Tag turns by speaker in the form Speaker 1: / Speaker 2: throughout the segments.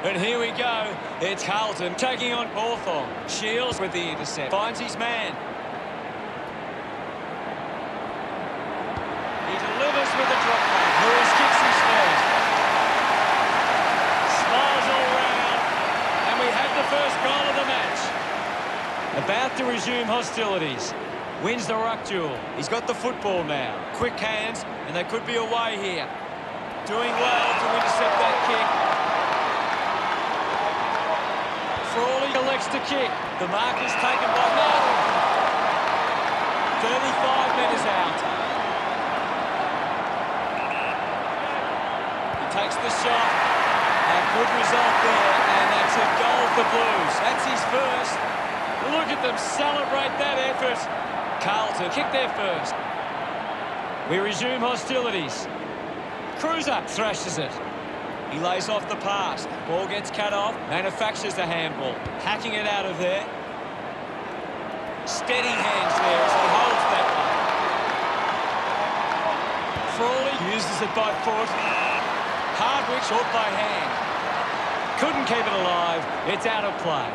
Speaker 1: And here we go. It's Carlton taking on Hawthorn. Shields with the intercept. Finds his man. He delivers with a drop back. Lewis kicks his first. Smiles all round. And we have the first goal of the match. About to resume hostilities. Wins the ruck duel. He's got the football now. Quick hands, and they could be away here. Doing well to intercept that kick. Frawley elects to kick. The mark is taken by Martin. 35 metres out. He takes the shot. A good result there, and that's a goal for Blues. That's his first. Look at them celebrate that effort. Carlton kick there first. We resume hostilities. Cruiser thrashes it. He lays off the pass. Ball gets cut off. Manufactures the handball. Hacking it out of there. Steady hands there as he holds that one. Frawley uses it by foot. Hardwick short by hand. Couldn't keep it alive. It's out of play.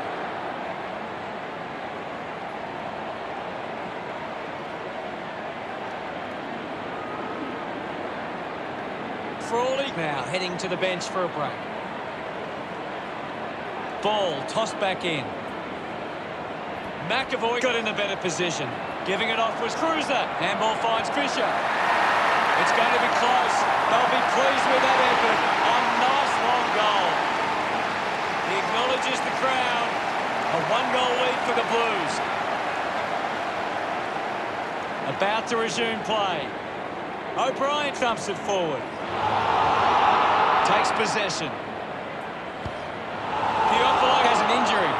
Speaker 1: Frawley now heading to the bench for a break. Ball tossed back in. McAvoy got in a better position. Giving it off was Cruiser. Handball finds Fisher. It's going to be close. They'll be pleased with that effort. A nice long goal. He acknowledges the crowd. A one-goal lead for the Blues. About to resume play. O'Brien thumps it forward. Takes possession. Theophilo has an injury.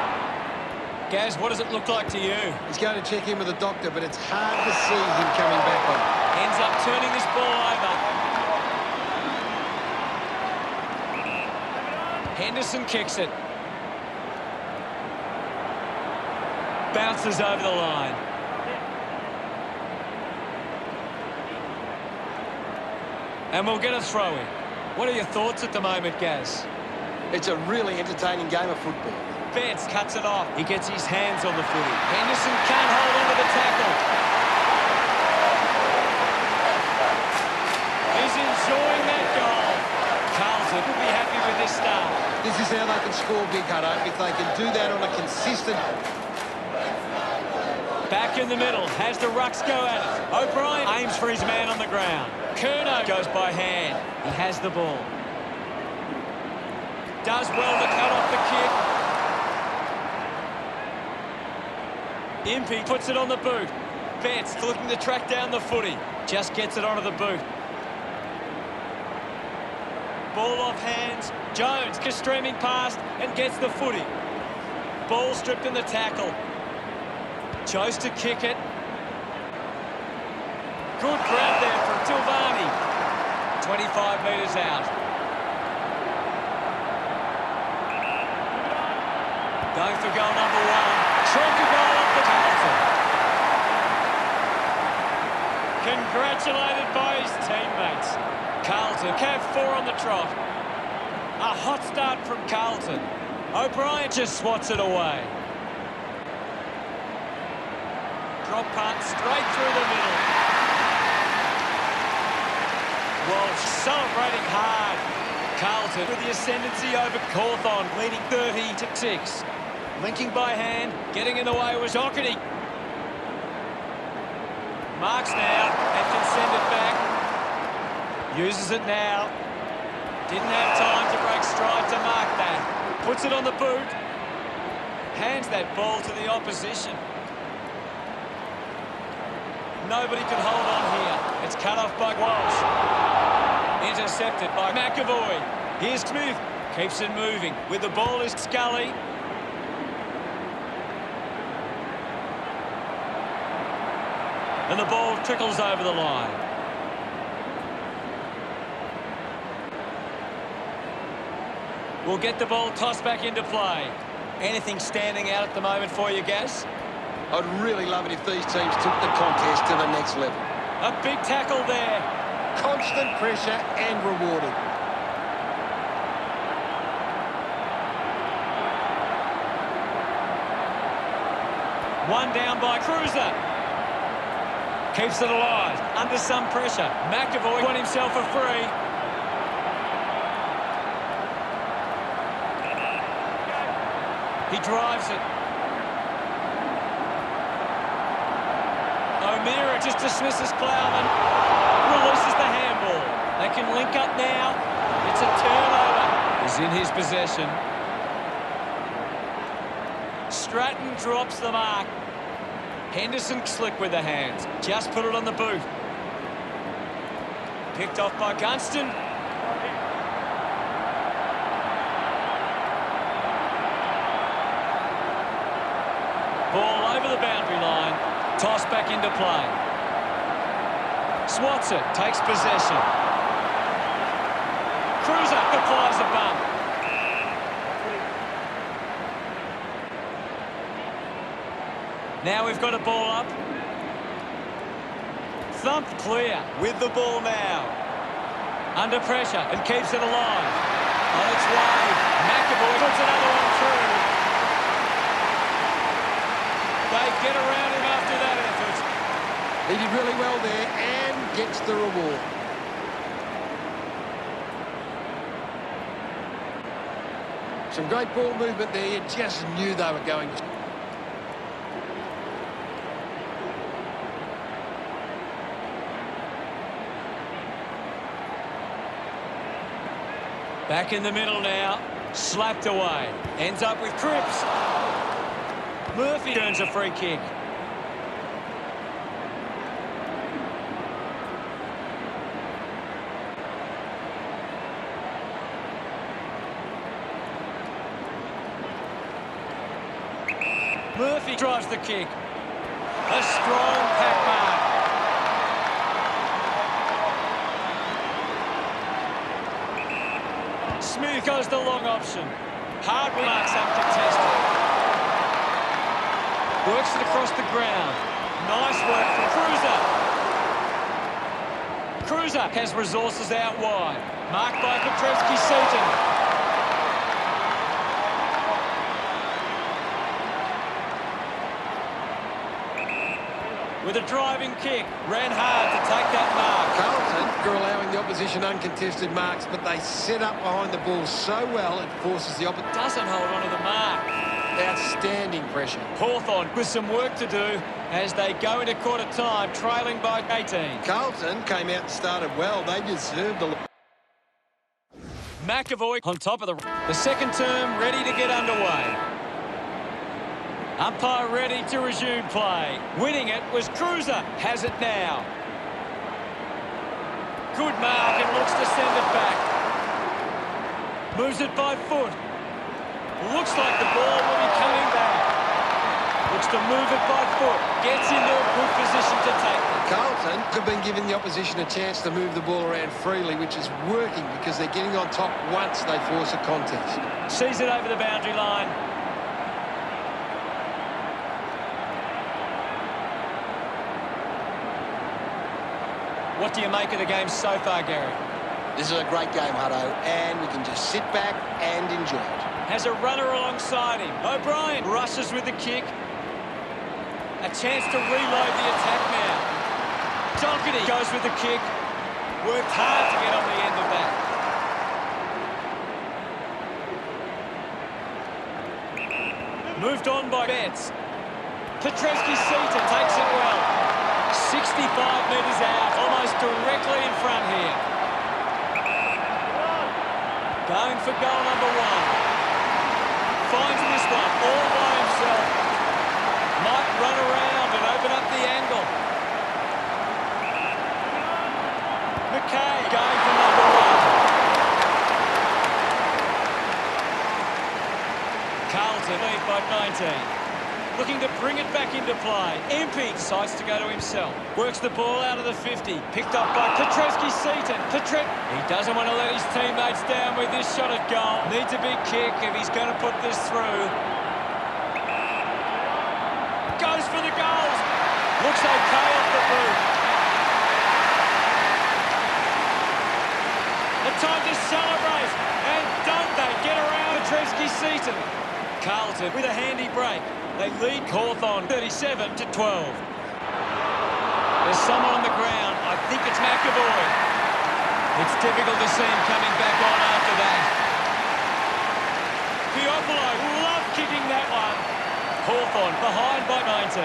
Speaker 1: Gaz, what does it look like to you?
Speaker 2: He's going to check in with the doctor, but it's hard to see him coming back on.
Speaker 1: Ends up turning this ball over. Henderson kicks it. Bounces over the line. And we'll get a throw in. What are your thoughts at the moment, Gaz?
Speaker 2: It's a really entertaining game of football.
Speaker 1: Betts cuts it off. He gets his hands on the footy. Henderson can't hold on to the tackle. He's enjoying that goal. Carlton will be happy with this start.
Speaker 2: This is how they can score big, Hutto, if they can do that on a consistent...
Speaker 1: Back in the middle, has the rucks go at it. O'Brien aims for his man on the ground. Curnow goes by hand. He has the ball. Does well to cut off the kick. Impey puts it on the boot. Betts looking to track down the footy. Just gets it onto the boot. Ball off hands. Jones just streaming past and gets the footy. Ball stripped in the tackle. Chose to kick it. Good grab there from Tilvani. 25 metres out. Going for goal number one. Tronka goal up the Carlton. Congratulated by his teammates. Carlton have 4 on the trot. A hot start from Carlton. O'Brien just swats it away. Drop punt straight through the middle. Walsh celebrating hard. Carlton with the ascendancy over Hawthorn, leading 30-6. Linking by hand, getting in the way was Doherty. Marks now and can send it back. Uses it now. Didn't have time to break stride to mark that. Puts it on the boot. Hands that ball to the opposition. Nobody can hold on here. It's cut off by Walsh. Intercepted by McAvoy. Here's Smith. Keeps it moving. With the ball is Scully. And the ball trickles over the line. We'll get the ball tossed back into play. Anything standing out at the moment for you, Gaz?
Speaker 2: I'd really love it if these teams took the contest to the next level.
Speaker 1: A big tackle there.
Speaker 2: Constant pressure and rewarded.
Speaker 1: One down by Cruiser. Keeps it alive. Under some pressure. McAvoy won himself a free. He drives it. O'Meara just dismisses Plowman. Releases the handball. They can link up now. It's a turnover. He's in his possession. Stratton drops the mark. Henderson slick with the hands. Just put it on the boot. Picked off by Gunston. Ball over the boundary line. Toss back into play. Swats it. Takes possession. Cruiser applies a bump. Now we've got a ball up. Thump clear with the ball now. Under pressure and keeps it alive. On its way. McAvoy puts another one through. They get around him after that effort.
Speaker 2: He did really well there and gets the reward. Some great ball movement there. You just knew they were going to...
Speaker 1: Back in the middle now. Slapped away. Ends up with Cripps. Murphy earns a free kick. Murphy drives the kick. A strong pack mark. Smith goes the long option. Hard marks uncontested. Works it across the ground. Nice work from Cruiser. Cruiser has resources out wide. Marked by Petrevski-Seaton. With a driving kick. Ran hard to take that mark.
Speaker 2: Carlton are allowing the opposition uncontested marks, but they set up behind the ball so well it forces the opposition.
Speaker 1: Doesn't hold on to the mark.
Speaker 2: Outstanding pressure.
Speaker 1: Hawthorn with some work to do as they go into quarter time, trailing by 18.
Speaker 2: Carlton came out and started well. They deserved the...
Speaker 1: McAvoy on top of the second term, ready to get underway. Umpire ready to resume play. Winning it was Cruiser. Has it now. Good mark and looks to send it back. Moves it by foot. Looks like the ball will be coming back. Looks to move it by foot. Gets into a good position to take it.
Speaker 2: Carlton have been giving the opposition a chance to move the ball around freely, which is working because they're getting on top once they force a contest.
Speaker 1: Sees it over the boundary line. What do you make of the game so far, Gary?
Speaker 2: This is a great game, Hutto, and we can just sit back and enjoy it.
Speaker 1: Has a runner alongside him. O'Brien rushes with the kick. A chance to reload the attack now. Doherty goes with the kick. Worked hard to get on the end of that. Moved on by Betts. Petrevski-Seaton takes it well. 65 metres out, almost directly in front here. Going for goal number one. Finds this one all by himself. Might run around and open up the angle. McKay going for number one. Carlton lead by 19. Looking to bring it back into play. MP decides to go to himself. Works the ball out of the 50. Picked up by Petrevski-Seaton. He doesn't want to let his teammates down with this shot at goal. Needs a big kick if he's going to put this through. Goes for the goals. Looks okay off the boot. The time to celebrate. And don't they get around Petrevski-Seaton. Carlton with a handy break. They lead Hawthorn 37 to 12. There's someone on the ground. I think it's McAvoy. It's difficult to see him coming back on after that. Piopolo love kicking that one. Hawthorn behind by 19.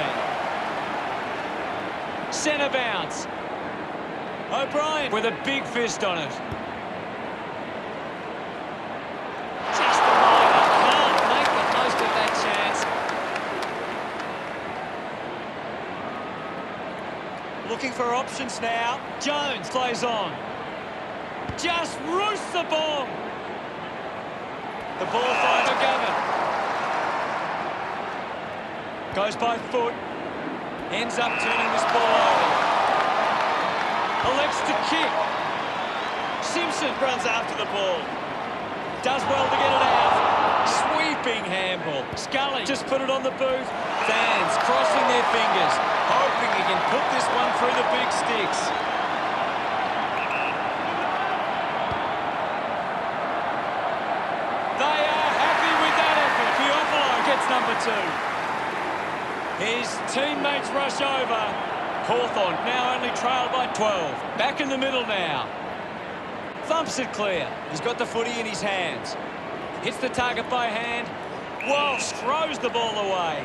Speaker 1: Centre bounce. O'Brien with a big fist on it. Just a minor. Can't make the most of that chance. Looking for options now. Jones plays on. Just roosts the bomb. The ball finds McGovern. Goes by foot. Ends up turning this ball over. Elects to kick. Simpson runs after the ball. Does well to get it out. Sweeping handball. Scully just put it on the boot. Fans crossing their fingers, hoping he can put this one through the big sticks. They are happy with that effort. Piopolo gets number 2. His teammates rush over. Hawthorn now only trailed by 12. Back in the middle now. Thumps it clear. He's got the footy in his hands. Hits the target by hand. Walsh throws the ball away.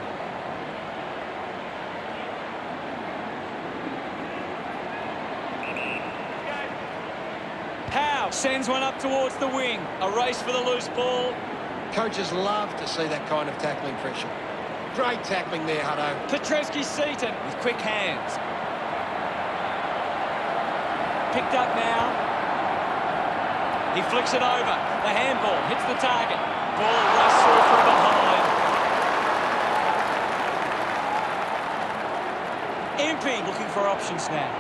Speaker 1: Howe sends one up towards the wing. A race for the loose ball.
Speaker 2: Coaches love to see that kind of tackling pressure. Great tackling there, Hutto.
Speaker 1: Petreski-Seaton with quick hands. Picked up now. He flicks it over. The handball hits the target. Ball rushed through from behind. Impey looking for options now.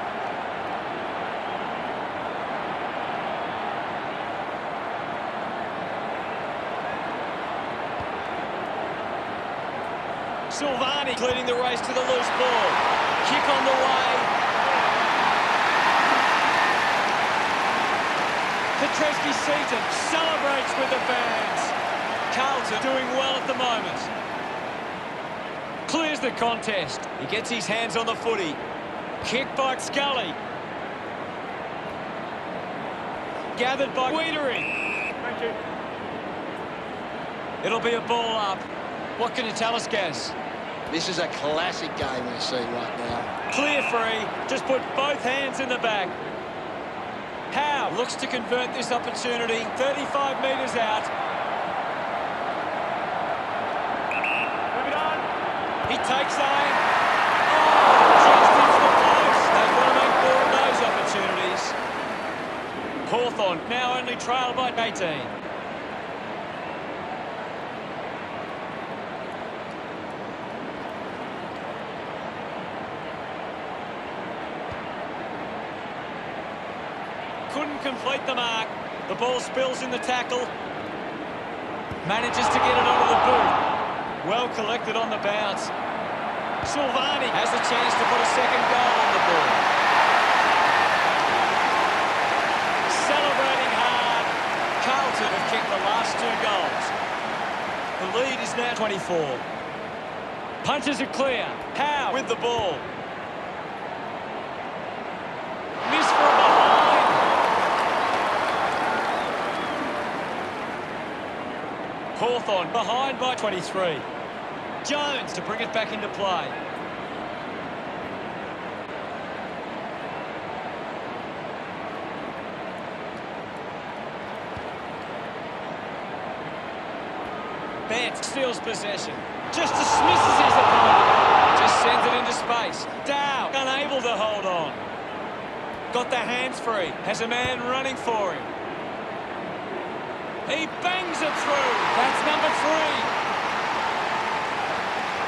Speaker 1: Silvani leading the race to the loose ball. Kick on the way. Petreski-Seaton celebrates with the fans. Carlton doing well at the moment. Clears the contest. He gets his hands on the footy. Kick by Scully. Gathered by Wiedering.
Speaker 3: Thank you.
Speaker 1: It'll be a ball up. What can you tell us, Gaz?
Speaker 2: This is a classic game we're seeing right now.
Speaker 1: Clear free. Just put both hands in the back. Howe looks to convert this opportunity. 35 metres out.
Speaker 3: Move it on.
Speaker 1: He takes aim. Oh, just hits the post. They want to make more of those opportunities. Hawthorn now only trailed by 18. Couldn't complete the mark. The ball spills in the tackle. Manages to get it onto the boot. Well collected on the bounce. Silvani has a chance to put a second goal on the board. Celebrating hard. Carlton have kicked the last 2 goals. The lead is now 24. Punches it clear. Howe with the ball. Miss from behind. Hawthorn behind by 23. Jones to bring it back into play. Bent steals possession. Just dismisses his opponent. Just sends it into space. Dow unable to hold on. Got the hands free. Has a man running for him. He bangs it through. That's number 3.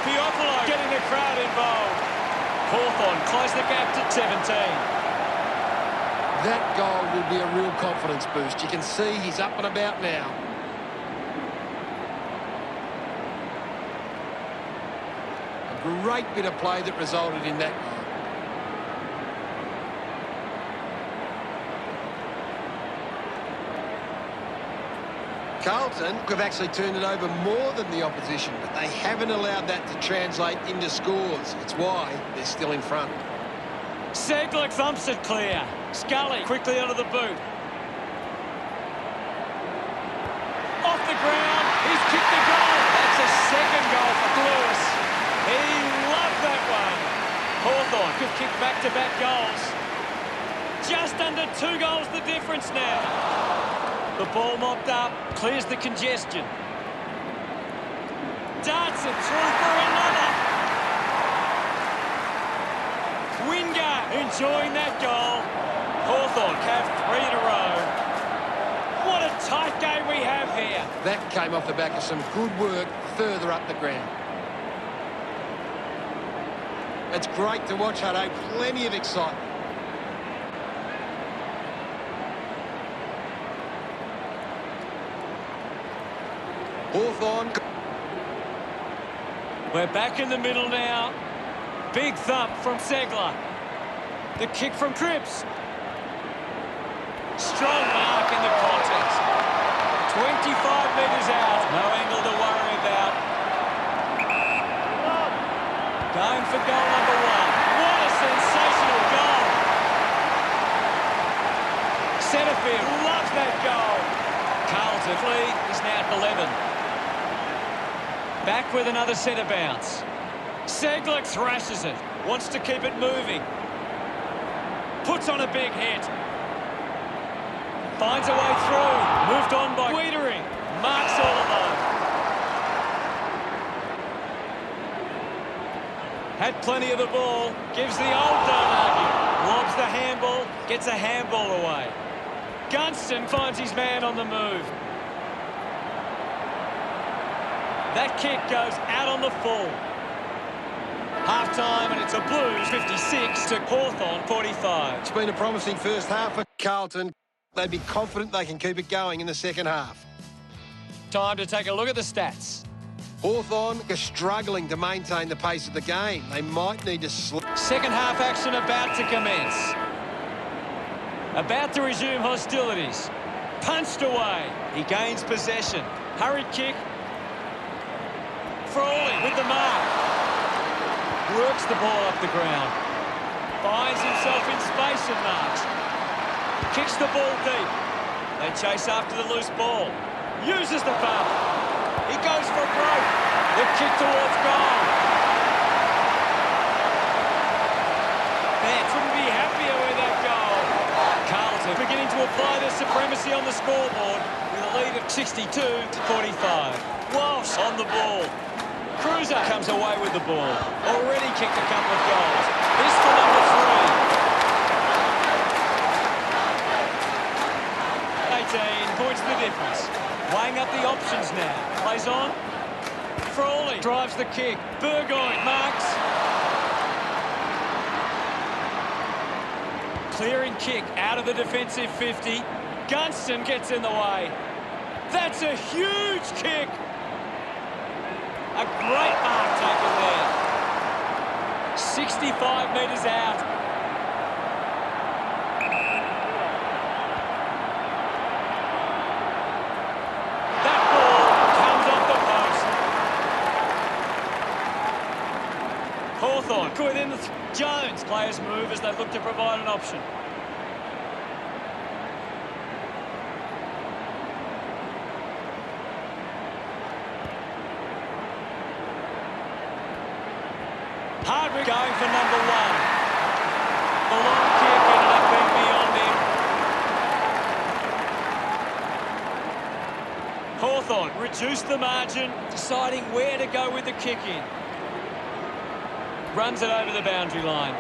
Speaker 1: Piopolo getting the crowd involved. Hawthorn close the gap to 17.
Speaker 2: That goal will be a real confidence boost. You can see he's up and about now. A great bit of play that resulted in that goal. Carlton have actually turned it over more than the opposition, but they haven't allowed that to translate into scores. It's why they're still in front.
Speaker 1: Segler thumps it clear. Scully quickly onto the boot. Off the ground. He's kicked the goal. That's a second goal for Lewis. He loved that one. Hawthorn could kick back-to-back goals. Just under 2 goals the difference now. The ball mopped up, clears the congestion. Darts it through for another. Wingard enjoying that goal. Hawthorn have 3 in a row. What a tight game we have here.
Speaker 2: That came off the back of some good work further up the ground. It's great to watch, Hutto. Plenty of excitement. Hawthorn.
Speaker 1: We're back in the middle now. Big thump from Segler. The kick from Cripps. Strong mark in the contest. 25 metres out. No angle to worry about. Going for goal number 1. What a sensational goal. Centrefield loves that goal. Carlton lead is now at 11. Back with another centre bounce. Segler thrashes it. Wants to keep it moving. Puts on a big hit. Finds a way through. Moved on by Wiedering. Marks all alone. Had plenty of the ball. Gives the old don't argue. Lobs the handball. Gets a handball away. Gunston finds his man on the move. That kick goes out on the full. Half-time, and it's a Blues 56 to Hawthorn 45.
Speaker 2: It's been a promising first half for Carlton. They'd be confident they can keep it going in the second half.
Speaker 1: Time to take a look at the stats.
Speaker 2: Hawthorn are struggling to maintain the pace of the game. They might need to
Speaker 1: Second half action about to commence. About to resume hostilities. Punched away. He gains possession. Hurried kick. Frawley with the mark. Works the ball up the ground. Finds himself in space and marks. Kicks the ball deep. They chase after the loose ball. Uses the bump. He goes for broke. The kick towards goal. Man, couldn't be happier with that goal. Carlton beginning to apply their supremacy on the scoreboard with a lead of 62 to 45. Walsh on the ball. Cruiser comes away with the ball. Already kicked a couple of goals. This for number 3. 18 points the difference. Weighing up the options now. Plays on. Frawley drives the kick. Burgoyne marks. Clearing kick out of the defensive 50. Gunston gets in the way. That's a huge kick. A great mark taken there. 65 metres out. That ball comes off the post. Hawthorn within the Jones. Players move as they look to provide an option. Hardwick going for number 1. The long kick ended up being beyond him. Hawthorn reduced the margin, deciding where to go with the kick in. Runs it over the boundary line.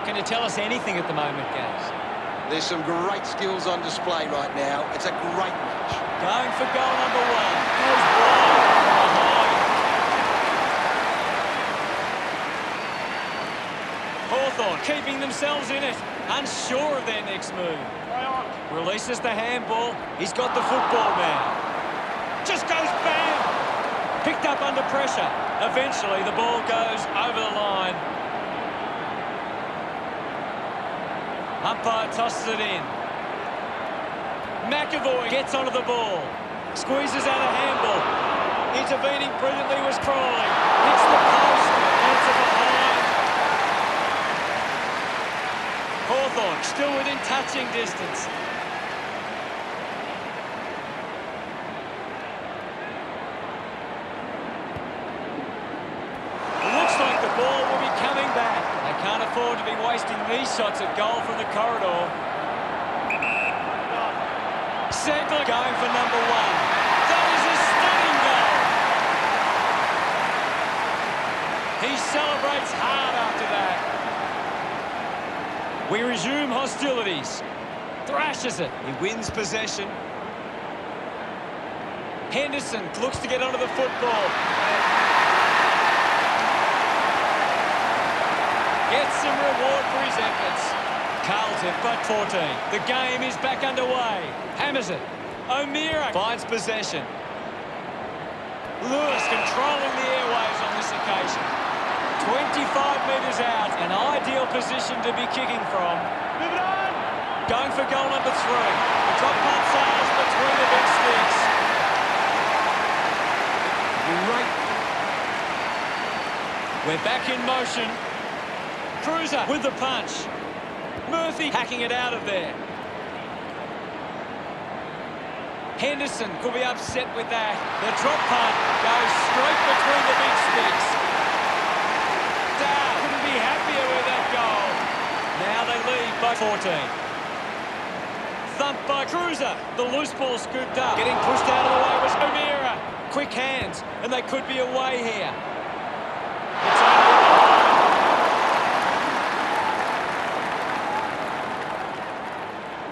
Speaker 1: Can you tell us anything at the moment, Gaz?
Speaker 2: There's some great skills on display right now. It's a great match.
Speaker 1: Going for goal number 1. Goes wide. Behind. Hawthorn keeping themselves in it. Unsure of their next move. Releases the handball. He's got the football now. Just goes bang. Picked up under pressure. Eventually the ball goes over the line. Umpire tosses it in. McAvoy gets onto the ball. Squeezes out a handball. Intervening brilliantly was Crawley. Hits the post. And it's a behind. Hawthorn still within touching distance. Looks like the ball will be coming back. They can't afford to be wasting these shots at goal from the corridor. Segler going for number one. That is a stunning goal. He celebrates hard after that. We resume hostilities. Thrashes it. He wins possession. Henderson looks to get onto the football. Gets some reward for his efforts. Carlton by 14. The game is back underway. Hammers it. O'Meara finds possession. Lewis controlling the airwaves on this occasion. 25 metres out. An ideal position to be kicking from.
Speaker 3: Move it on!
Speaker 1: Going for goal number 3. The top punt sails between the big sticks.
Speaker 2: Great.
Speaker 1: We're back in motion. Cruiser with the punch. Murphy hacking it out of there. Henderson could be upset with that. The drop punt goes straight between the big sticks. Dow couldn't be happier with that goal. Now they lead by 14. Thumped by Cruiser. The loose ball scooped up. Getting pushed out of the way was O'Meara. Quick hands, and they could be away here. It's over.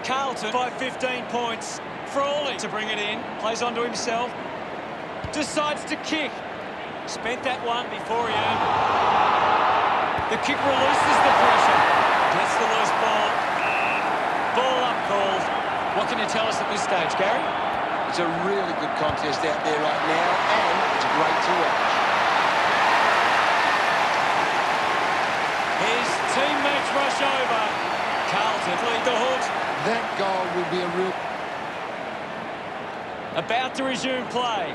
Speaker 1: Carlton by 15 points. Frawley to bring it in. Plays onto himself. Decides to kick. Spent that one before he earned it. The kick releases the pressure. Gets the loose ball. Ball up called. What can you tell us at this stage, Gary?
Speaker 2: It's a really good contest out there right now, and it's great to watch.
Speaker 1: His teammates rush over. Carlton lead the Hawks.
Speaker 2: That goal will be a real...
Speaker 1: About to resume play.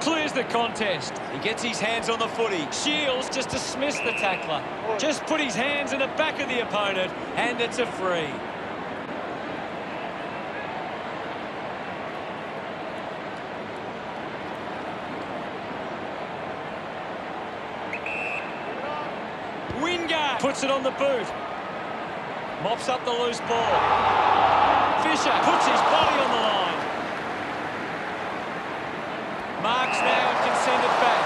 Speaker 1: Clears the contest. He gets his hands on the footy. Shields just dismissed the tackler. Just put his hands in the back of the opponent, and it's a free. Wingard puts it on the boot. Mops up the loose ball. Fisher puts his body on the line. Marks now and can send it back.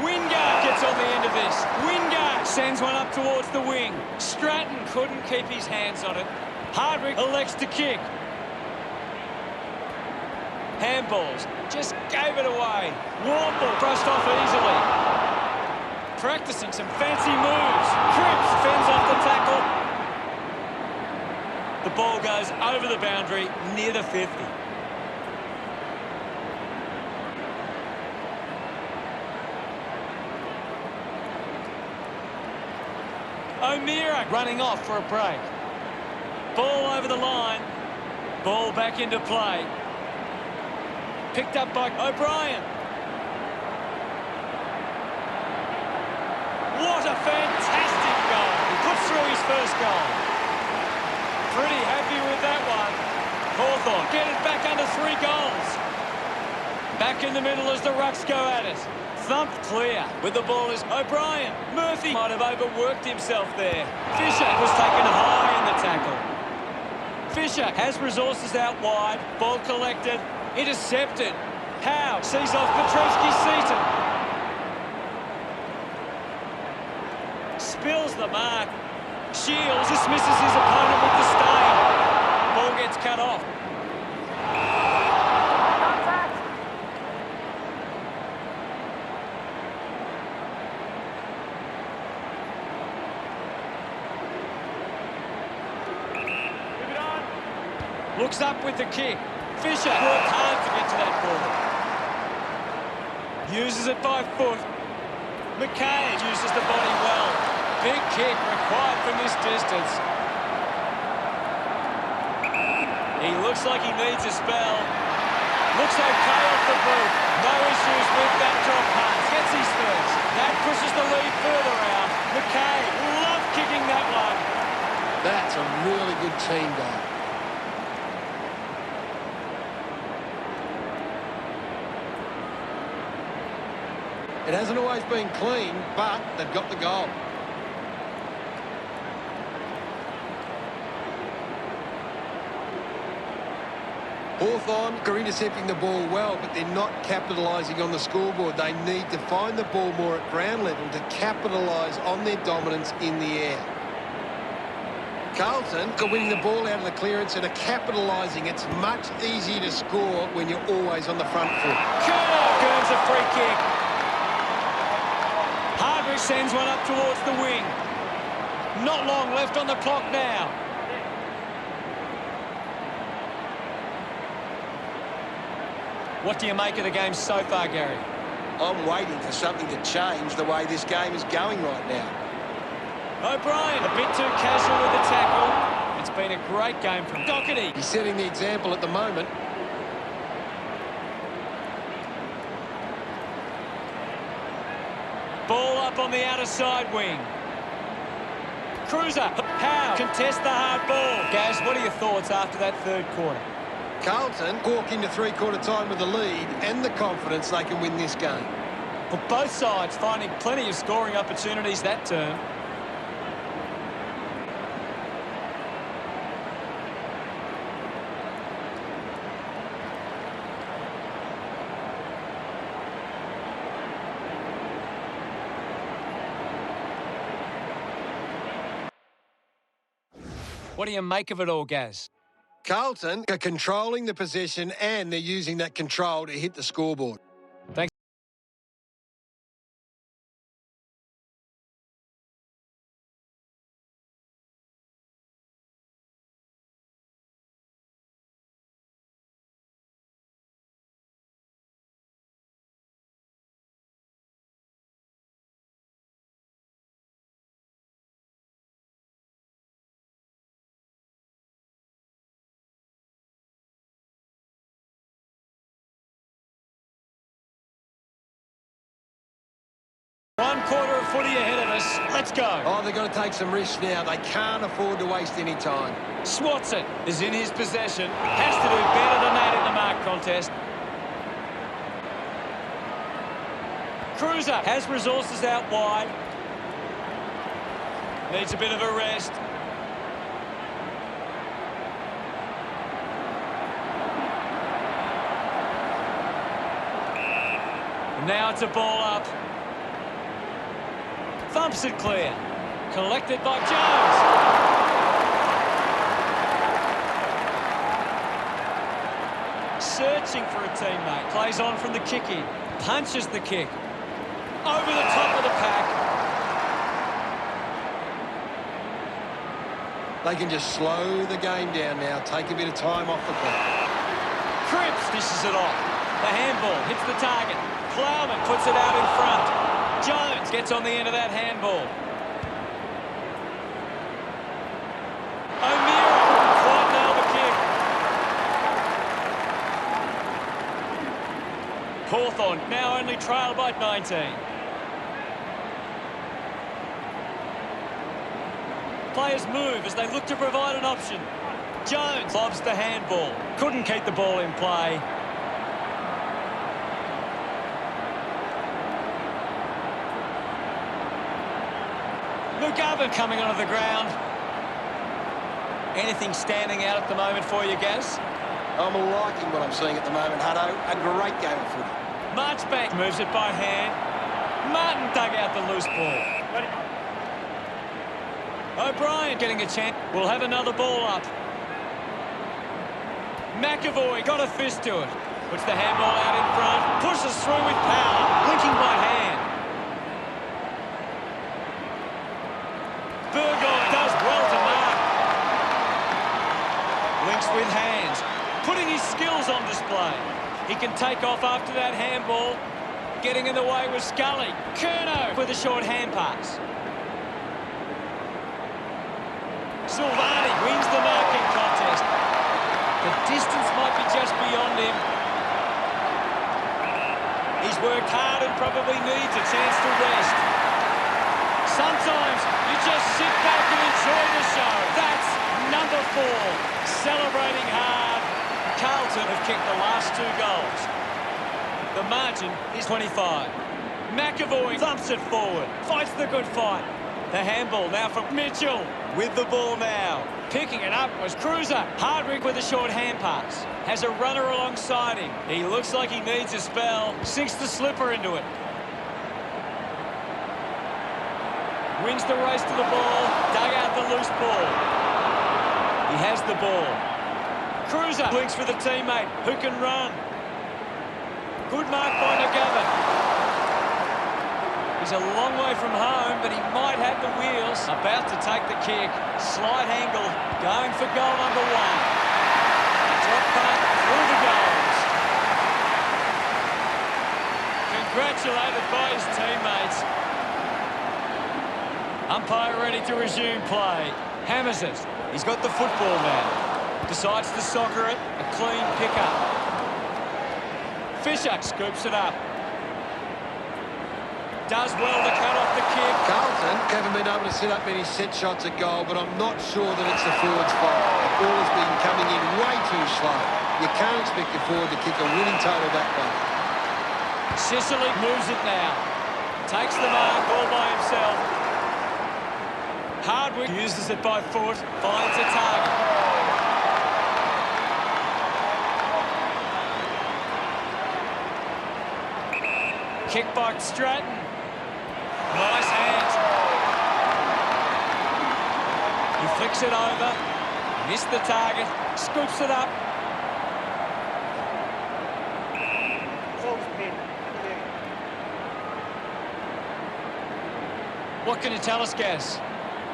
Speaker 1: Wingard gets on the end of this. Wingard sends one up towards the wing. Stratton couldn't keep his hands on it. Hardwick elects to kick. Handballs just gave it away. Warble brushed off easily. Practicing some fancy moves. Cripps fends off the tackle. The ball goes over the boundary near the 50. O'Meara running off for a break. Ball over the line. Ball back into play. Picked up by O'Brien. What a fantastic goal. He puts through his first goal. Pretty happy with that one. Hawthorn get it back under 3 goals. Back in the middle as the Rucks go at it. Thumped clear. With the ball is O'Brien. Murphy might have overworked himself there. Fisher was taken high in the tackle. Fisher has resources out wide. Ball collected. Intercepted. Howe sees off Petrevski-Seaton. Spills the mark. Shields dismisses his opponent with the stain. Ball gets cut off.
Speaker 3: Move it on!
Speaker 1: Looks up with the kick. Fisher worked hard to get to that ball. Uses it by foot. McCain uses the body well. Big kick required from this distance. He looks like he needs a spell. Looks okay off the boot. No issues with that drop pass. Gets his first. That pushes the lead further out. McKay, love kicking that one.
Speaker 2: That's a really good team goal. It hasn't always been clean, but they've got the goal. Hawthorn are intercepting the ball well, but they're not capitalising on the scoreboard. They need to find the ball more at ground level to capitalise on their dominance in the air. Carlton are winning the ball out of the clearance and are capitalising. It's much easier to score when you're always on the front foot.
Speaker 1: Curnow earns a free kick. Hardwick sends one up towards the wing. Not long left on the clock now. What do you make of the game so far, Gary?
Speaker 4: I'm waiting for something to change the way this game is going right now.
Speaker 1: O'Brien, a bit too casual with the tackle. It's been a great game from Doherty.
Speaker 2: He's setting the example at the moment.
Speaker 1: Ball up on the outer side wing. Cruiser, Howe, contest the hard ball. Gaz, what are your thoughts after that third quarter?
Speaker 2: Carlton walk into three-quarter time with the lead and the confidence they can win this game.
Speaker 1: Well, both sides finding plenty of scoring opportunities that term. What do you make of it all, Gaz?
Speaker 2: Carlton are controlling the possession and they're using that control to hit the scoreboard.
Speaker 1: Thanks. One quarter of footy ahead of us. Let's go.
Speaker 2: Oh, they've got to take some risks now. They can't afford to waste any time.
Speaker 1: Swatson is in his possession. Has to do better than that in the mark contest. Cruiser has resources out wide. Needs a bit of a rest. And now it's a ball up. Thumps it clear. Collected by Jones. Searching for a teammate. Plays on from the kick in. Punches the kick. Over the top of the pack.
Speaker 2: They can just slow the game down now. Take a bit of time off the clock.
Speaker 1: Cripps dishes it off. The handball hits the target. Plowman puts it out in front. Jones gets on the end of that handball. O'Meara couldn't quite nail the kick. Hawthorn now only trail by 19. Players move as they look to provide an option. Jones lobs the handball. Couldn't keep the ball in play. McGovern coming onto the ground. Anything standing out at the moment for you, Gaz?
Speaker 4: I'm liking what I'm seeing at the moment, Hutto. A great game of footy.
Speaker 1: Marchbank moves it by hand. Martin dug out the loose ball. O'Brien getting a chance. We'll have another ball up. McAvoy got a fist to it. Puts the handball out in front. Pushes through with power. Linking by hand. Burgoyne does well to mark. Links with hands. Putting his skills on display. He can take off after that handball. Getting in the way was Scully. Curnow with a short hand pass. Silvani wins the marking contest. The distance might be just beyond him. He's worked hard and probably needs a chance to rest. Sometimes you just sit back and enjoy the show. That's number 4, celebrating hard. Carlton have kicked the last 2 goals. The margin is 25. McAvoy thumps it forward, fights the good fight. The handball now from Mitchell with the ball now. Picking it up was Cruiser. Hardwick with a short hand pass. Has a runner alongside him. He looks like he needs a spell. Sinks the slipper into it. Wins the race to the ball. Dug out the loose ball. He has the ball. Cruiser links with a teammate who can run. Good mark by McGovern. He's a long way from home, but he might have the wheels. About to take the kick. Slight angle. Going for goal number 1. Drop punt through the goals. Congratulated by his teammates. Umpire ready to resume play. Hammers it. He's got the football now. Decides to soccer it. A clean pickup. Fisher scoops it up. Does well to cut off the kick.
Speaker 2: Carlton haven't been able to set up many set shots at goal, but I'm not sure that it's the forward's fault. The ball has been coming in way too slow. You can't expect your forward to kick a winning total that way.
Speaker 1: Sicily moves it now. Takes the mark all by himself. Hardwick uses it by foot. Finds a target. Kick by Stratton. Nice hands. He flicks it over. Missed the target. Scoops it up. What can you tell us, Gaz?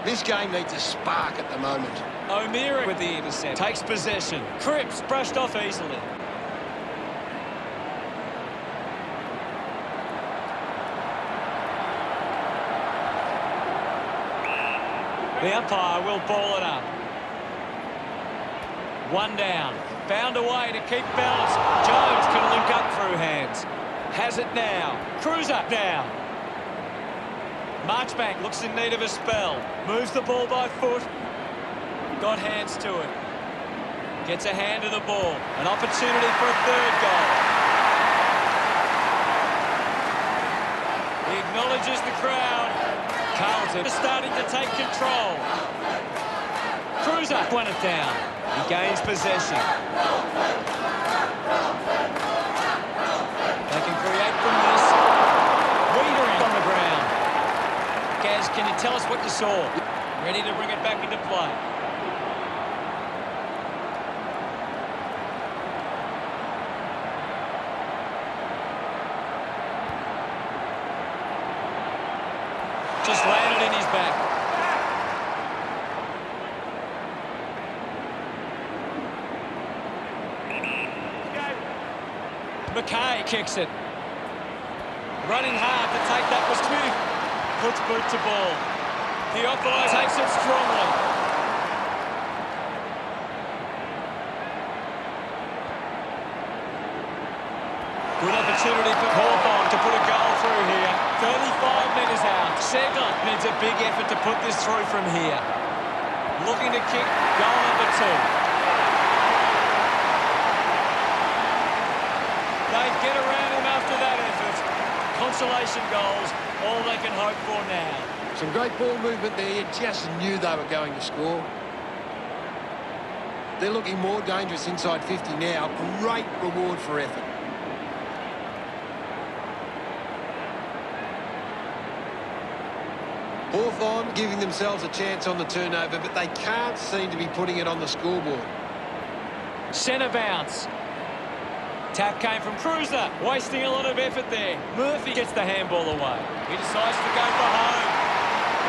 Speaker 4: This game needs a spark at the moment.
Speaker 1: O'Meara with the intercept. Takes possession. Cripps brushed off easily. The umpire will ball it up. 1 down. Found a way to keep balance. Jones can link up through hands. Has it now. Cruiser down. Marchbank looks in need of a spell. Moves the ball by foot. Got hands to it. Gets a hand to the ball. An opportunity for a 3rd goal. He acknowledges the crowd. Carlton is starting to take control. Cruiser won it down. He gains possession. They can create from this. Wiedering on the ground. Gaz, can you tell us what you saw? Ready to bring it back into play. Just landed in his back. McKay kicks it. Running hard to take that was Smith. Puts boot to ball. Theophilus takes it strongly. Good opportunity for Hawthorn to put a goal through here. 35 metres out. Segler needs a big effort to put this through from here. Looking to kick goal number 2. They get around him after that effort. Consolation goals, all they can hope for now.
Speaker 2: Some great ball movement there. You just knew they were going to score. They're looking more dangerous inside 50 now. Great reward for effort. Hawthorn giving themselves a chance on the turnover, but they can't seem to be putting it on the scoreboard.
Speaker 1: Centre bounce. Tap came from Cruiser, wasting a lot of effort there. Murphy gets the handball away. He decides to go for home.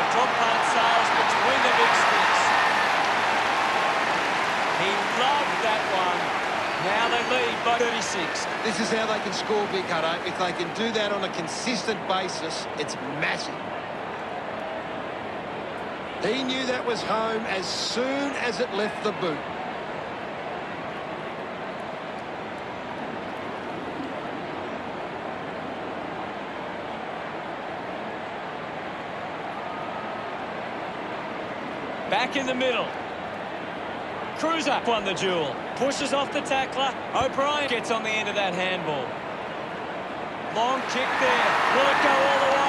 Speaker 1: The drop punt sails between the big sticks. He loved that one. Now they lead by 36.
Speaker 2: This is how they can score, Big Hutto. If they can do that on a consistent basis, it's massive. He knew that was home as soon as it left the boot.
Speaker 1: Back in the middle. Cruiser won the duel. Pushes off the tackler. O'Brien gets on the end of that handball. Long kick there. Will it go all the way?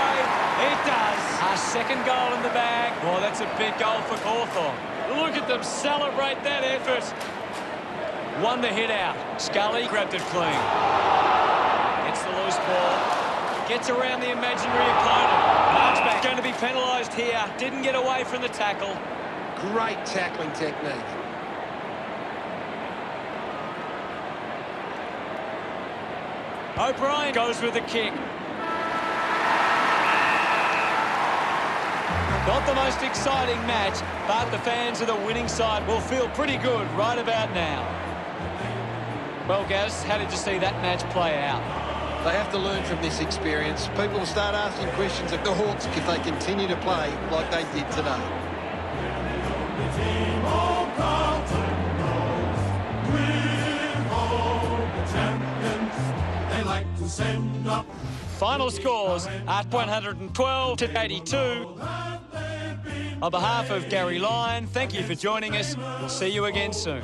Speaker 1: It does. Our second goal in the bag. Well, that's a big goal for Hawthorn. Look at them celebrate that effort. Won the hit out. Scully grabbed it clean. Gets the loose ball. Gets around the imaginary opponent. Marchbank going to be penalised here. Didn't get away from the tackle.
Speaker 2: Great tackling technique.
Speaker 1: O'Brien goes with the kick. Not the most exciting match, but the fans of the winning side will feel pretty good right about now. Well, Gaz, how did you see that match play out?
Speaker 2: They have to learn from this experience. People will start asking questions of the Hawks if they continue to play like they did today.
Speaker 5: Team of Carlton knows we're all the champions. They like to send up.
Speaker 1: Final scores at 112 to 82. On behalf of Gary Lyon, thank you for joining us. We'll see you again soon.